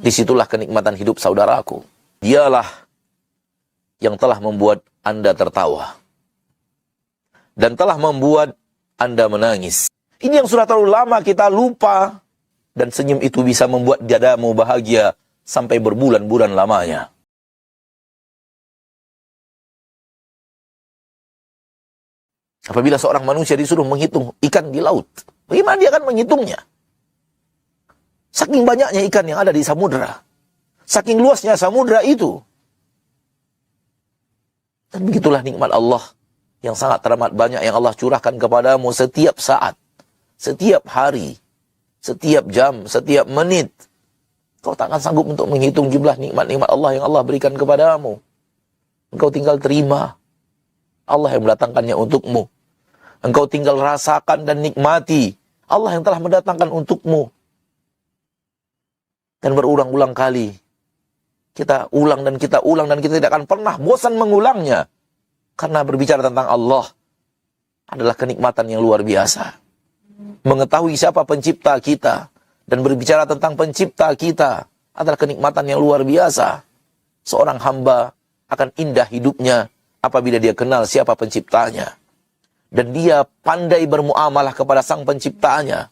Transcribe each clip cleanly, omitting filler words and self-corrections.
Disitulah kenikmatan hidup saudaraku. Dialah yang telah membuat Anda tertawa dan telah membuat Anda menangis. Ini yang sudah terlalu lama kita lupa, dan senyum itu bisa membuat dadamu bahagia sampai berbulan-bulan lamanya. Apabila seorang manusia disuruh menghitung ikan di laut, bagaimana dia akan menghitungnya? Saking banyaknya ikan yang ada di samudera, saking luasnya samudera itu. Dan begitulah nikmat Allah yang sangat teramat banyak yang Allah curahkan kepadamu setiap saat, setiap hari, setiap jam, setiap menit. Kau tak akan sanggup untuk menghitung jumlah nikmat-nikmat Allah yang Allah berikan kepadamu. Engkau tinggal terima. Allah yang mendatangkannya untukmu. Engkau tinggal rasakan dan nikmati. Allah yang telah mendatangkan untukmu. Dan berulang-ulang kali kita ulang dan kita ulang, dan kita tidak akan pernah bosan mengulangnya. Karena berbicara tentang Allah adalah kenikmatan yang luar biasa. Mengetahui siapa pencipta kita dan berbicara tentang pencipta kita adalah kenikmatan yang luar biasa. Seorang hamba akan indah hidupnya apabila dia kenal siapa penciptanya. Dan dia pandai bermuamalah kepada sang penciptanya.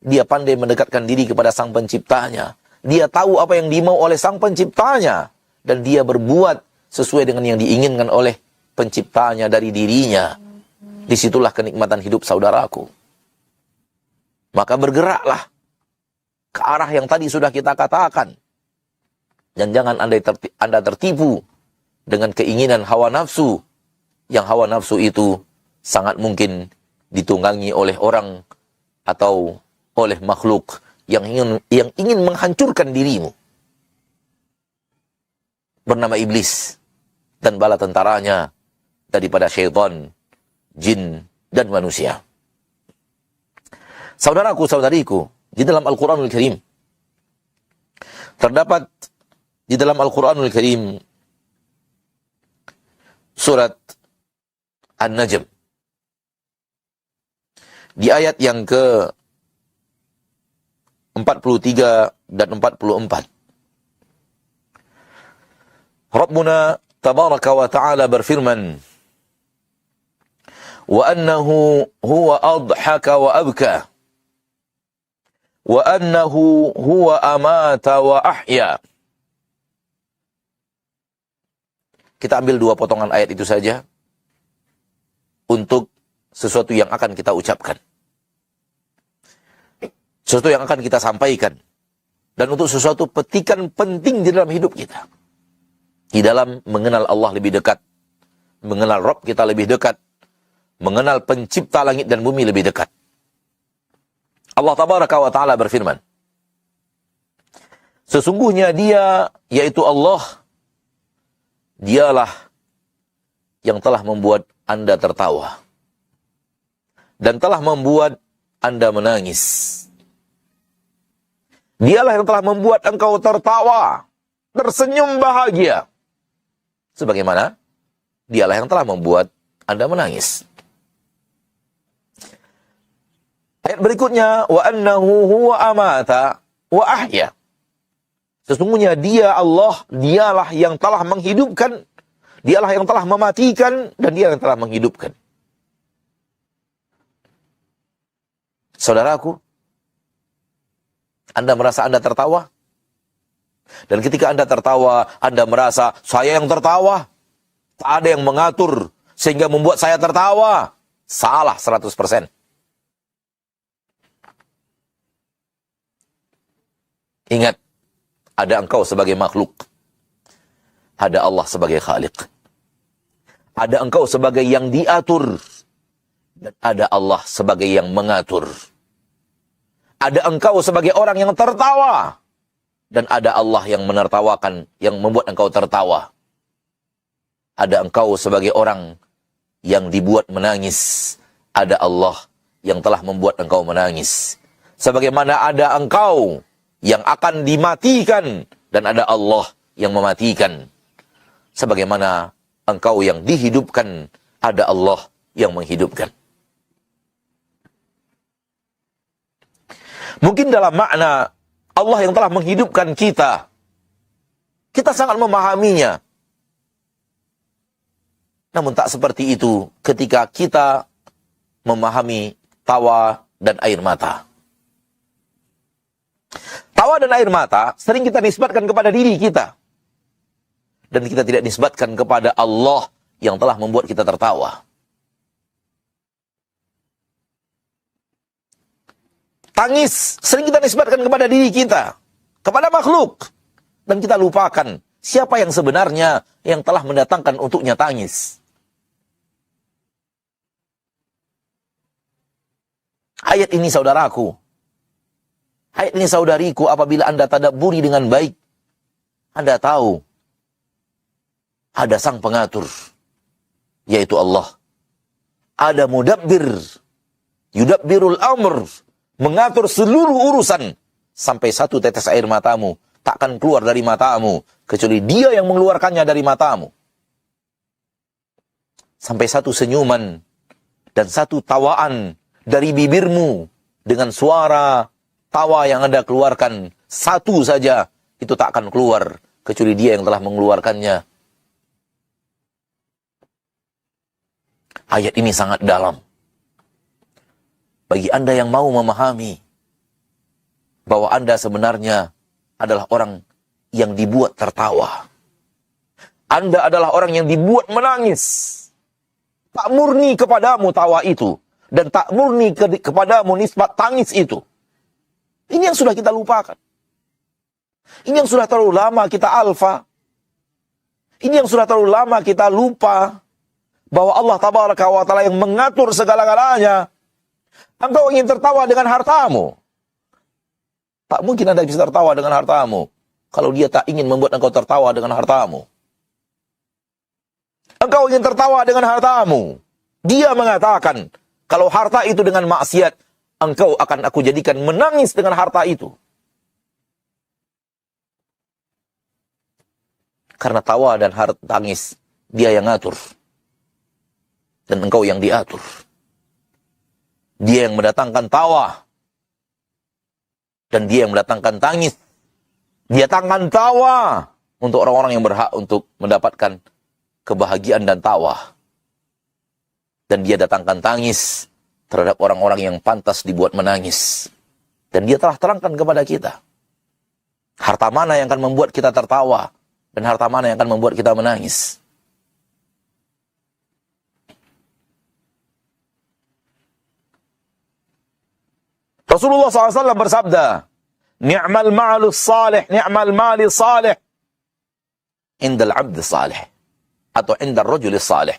Dia pandai mendekatkan diri kepada sang penciptanya. Dia tahu apa yang dimau oleh sang penciptanya. Dan dia berbuat sesuai dengan yang diinginkan oleh penciptanya dari dirinya. Disitulah kenikmatan hidup saudaraku. Maka bergeraklah ke arah yang tadi sudah kita katakan. Dan jangan Anda tertipu dengan keinginan hawa nafsu. Yang hawa nafsu itu sangat mungkin ditunggangi oleh orang atau oleh makhluk yang ingin menghancurkan dirimu. Bernama iblis dan bala tentaranya daripada syaitan, jin, dan manusia. Saudaraku, saudariku, di dalam Al-Quranul Karim terdapat di dalam Al-Quranul Karim surat An-Najm di ayat yang ke 43 dan 44. Rabbuna tabaraka wa ta'ala berfirman, wa annahu huwa adhaka wa abka wa annahu huwa amata wa ahya. Kita ambil dua potongan ayat itu saja untuk sesuatu yang akan kita ucapkan, sesuatu yang akan kita sampaikan, dan untuk sesuatu petikan penting di dalam hidup kita, di dalam mengenal Allah lebih dekat, mengenal Rabb kita lebih dekat, mengenal pencipta langit dan bumi lebih dekat. Allah tabaraka wa ta'ala berfirman, sesungguhnya Dia, yaitu Allah, Dialah yang telah membuat Anda tertawa dan telah membuat Anda menangis. Dialah yang telah membuat engkau tertawa, tersenyum bahagia. Sebagaimana Dialah yang telah membuat Anda menangis. Ayat berikutnya, wa annahu huwa amata wa ahya. Sesungguhnya Dia, Allah, Dialah yang telah menghidupkan, Dialah yang telah mematikan, dan Dia yang telah menghidupkan. Saudaraku, Anda merasa Anda tertawa? Dan ketika Anda tertawa, Anda merasa, saya yang tertawa. Tak ada yang mengatur sehingga membuat saya tertawa. Salah 100%. Ingat, ada engkau sebagai makhluk. Ada Allah sebagai Khaliq. Ada engkau sebagai yang diatur. Dan ada Allah sebagai yang mengatur. Ada engkau sebagai orang yang tertawa. Dan ada Allah yang menertawakan, yang membuat engkau tertawa. Ada engkau sebagai orang yang dibuat menangis. Ada Allah yang telah membuat engkau menangis. Sebagaimana ada engkau yang akan dimatikan, dan ada Allah yang mematikan. Sebagaimana engkau yang dihidupkan, ada Allah yang menghidupkan. Mungkin dalam makna Allah yang telah menghidupkan kita, Kita sangat memahaminya. Namun tak seperti itu ketika kita memahami tawa dan air mata. Tawa dan air mata sering kita nisbatkan kepada diri kita. Dan kita tidak nisbatkan kepada Allah yang telah membuat kita tertawa. Tangis sering kita nisbatkan kepada diri kita, kepada makhluk. Dan kita lupakan siapa yang sebenarnya yang telah mendatangkan untuknya tangis. Ayat ini saudaraku, ayat ini saudariku, apabila Anda tadabburi dengan baik, Anda tahu ada sang pengatur, yaitu Allah. Ada mudabbir, yudabbirul amr, mengatur seluruh urusan. Sampai satu tetes air matamu tak akan keluar dari matamu, kecuali Dia yang mengeluarkannya dari matamu. Sampai satu senyuman dan satu tawaan dari bibirmu dengan suara tawa yang Anda keluarkan, satu saja itu tak akan keluar, kecuali Dia yang telah mengeluarkannya. Ayat ini sangat dalam. Bagi Anda yang mau memahami bahwa Anda sebenarnya adalah orang yang dibuat tertawa. Anda adalah orang yang dibuat menangis. Tak murni kepadamu tawa itu. Dan tak murni kepadamu nisbat tangis itu. Ini yang sudah kita lupakan. Ini yang sudah terlalu lama kita alfa. Ini yang sudah terlalu lama kita lupa bahwa Allah Tabaraka wa Ta'ala yang mengatur segala-galanya. Engkau ingin tertawa dengan hartamu. Tak mungkin Anda bisa tertawa dengan hartamu kalau Dia tak ingin membuat engkau tertawa dengan hartamu. Engkau ingin tertawa dengan hartamu. Dia mengatakan, kalau harta itu dengan maksiat, engkau akan aku jadikan menangis dengan harta itu. Karena tawa dan tangis, Dia yang ngatur. Dan engkau yang diatur. Dia yang mendatangkan tawa. Dan Dia yang mendatangkan tangis. Dia datangkan tawa untuk orang-orang yang berhak untuk mendapatkan kebahagiaan dan tawa. Dan Dia datangkan tangis terhadap orang-orang yang pantas dibuat menangis. Dan Dia telah terangkan kepada kita. Harta mana yang akan membuat kita tertawa. Dan harta mana yang akan membuat kita menangis. Rasulullah SAW bersabda, ni'mal ma'lu salih, ni'mal mali salih, indal abd salih, atau indal rajul salih.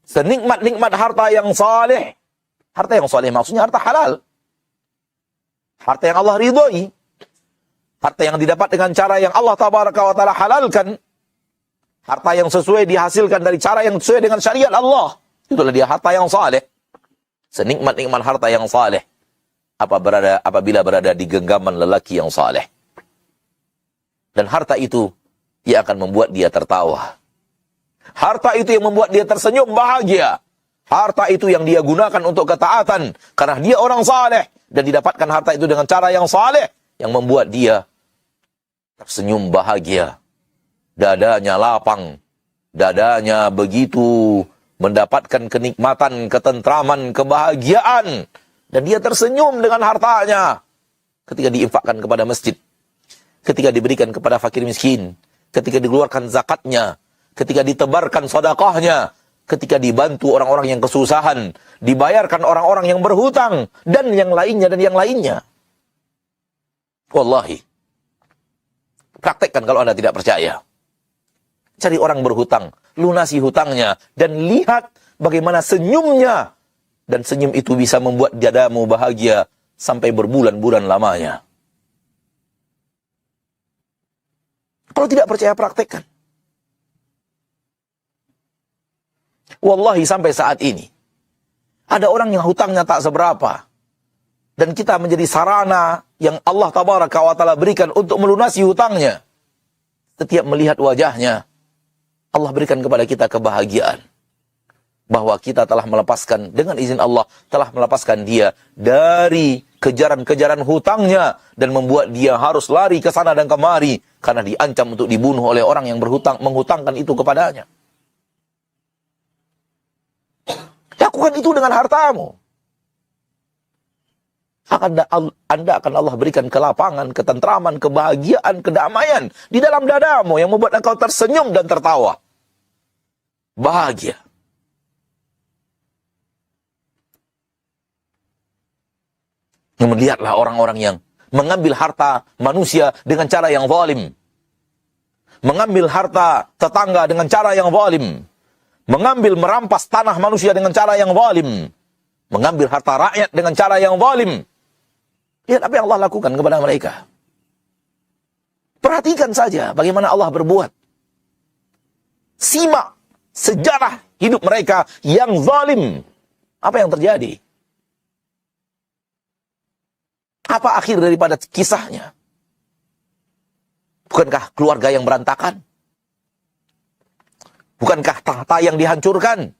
Senikmat-nikmat harta yang salih. Harta yang salih maksudnya harta halal. Harta yang Allah ridhoi. Harta yang didapat dengan cara yang Allah Tabaraka wa Ta'ala halalkan. Harta yang sesuai dihasilkan dari cara yang sesuai dengan syariat Allah. Itulah dia harta yang salih. Senikmat-nikmat harta yang salih. Apabila berada di genggaman lelaki yang saleh. Dan harta itu yang akan membuat dia tertawa. Harta itu yang membuat dia tersenyum bahagia. Harta itu yang dia gunakan untuk ketaatan karena dia orang saleh dan didapatkan harta itu dengan cara yang saleh yang membuat dia tersenyum bahagia. Dadanya lapang, dadanya begitu mendapatkan kenikmatan, ketentraman, kebahagiaan. Dan dia tersenyum dengan hartanya ketika diinfakkan kepada masjid, ketika diberikan kepada fakir miskin, ketika dikeluarkan zakatnya, ketika ditebarkan sedekahnya, ketika dibantu orang-orang yang kesusahan, dibayarkan orang-orang yang berhutang, dan yang lainnya, dan yang lainnya. Wallahi, praktekkan kalau Anda tidak percaya. Cari orang berhutang, lunasi hutangnya, dan lihat bagaimana senyumnya. Dan senyum itu bisa membuat dadamu bahagia sampai berbulan-bulan lamanya. Kalau tidak percaya, praktekkan. Wallahi sampai saat ini, ada orang yang hutangnya tak seberapa. Dan kita menjadi sarana yang Allah Tabaraka wa Ta'ala berikan untuk melunasi hutangnya. Setiap melihat wajahnya, Allah berikan kepada kita kebahagiaan. Bahwa kita telah melepaskan, dengan izin Allah, telah melepaskan dia dari kejaran-kejaran hutangnya. Dan membuat dia harus lari ke sana dan kemari karena diancam untuk dibunuh oleh orang yang menghutangkan itu kepadanya. Lakukan itu dengan hartamu. Anda akan Allah berikan kelapangan, ketentraman, kebahagiaan, kedamaian di dalam dadamu yang membuat engkau tersenyum dan tertawa. Bahagia. Namun lihatlah orang-orang yang mengambil harta manusia dengan cara yang zalim. Mengambil harta tetangga dengan cara yang zalim. Mengambil merampas tanah manusia dengan cara yang zalim. Mengambil harta rakyat dengan cara yang zalim. Lihat apa yang Allah lakukan kepada mereka. Perhatikan saja bagaimana Allah berbuat. Simak sejarah hidup mereka yang zalim. Apa yang terjadi? Apa akhir daripada kisahnya? Bukankah keluarga yang berantakan? Bukankah tahta yang dihancurkan?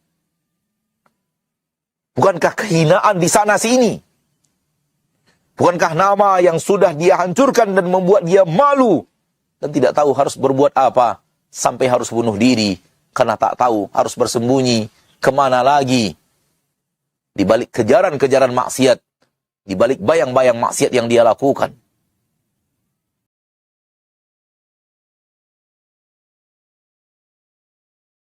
Bukankah kehinaan di sana sini? Bukankah nama yang sudah dia hancurkan dan membuat dia malu dan tidak tahu harus berbuat apa sampai harus bunuh diri karena tak tahu harus bersembunyi kemana lagi di balik kejaran-kejaran maksiat, di balik bayang-bayang maksiat yang dia lakukan.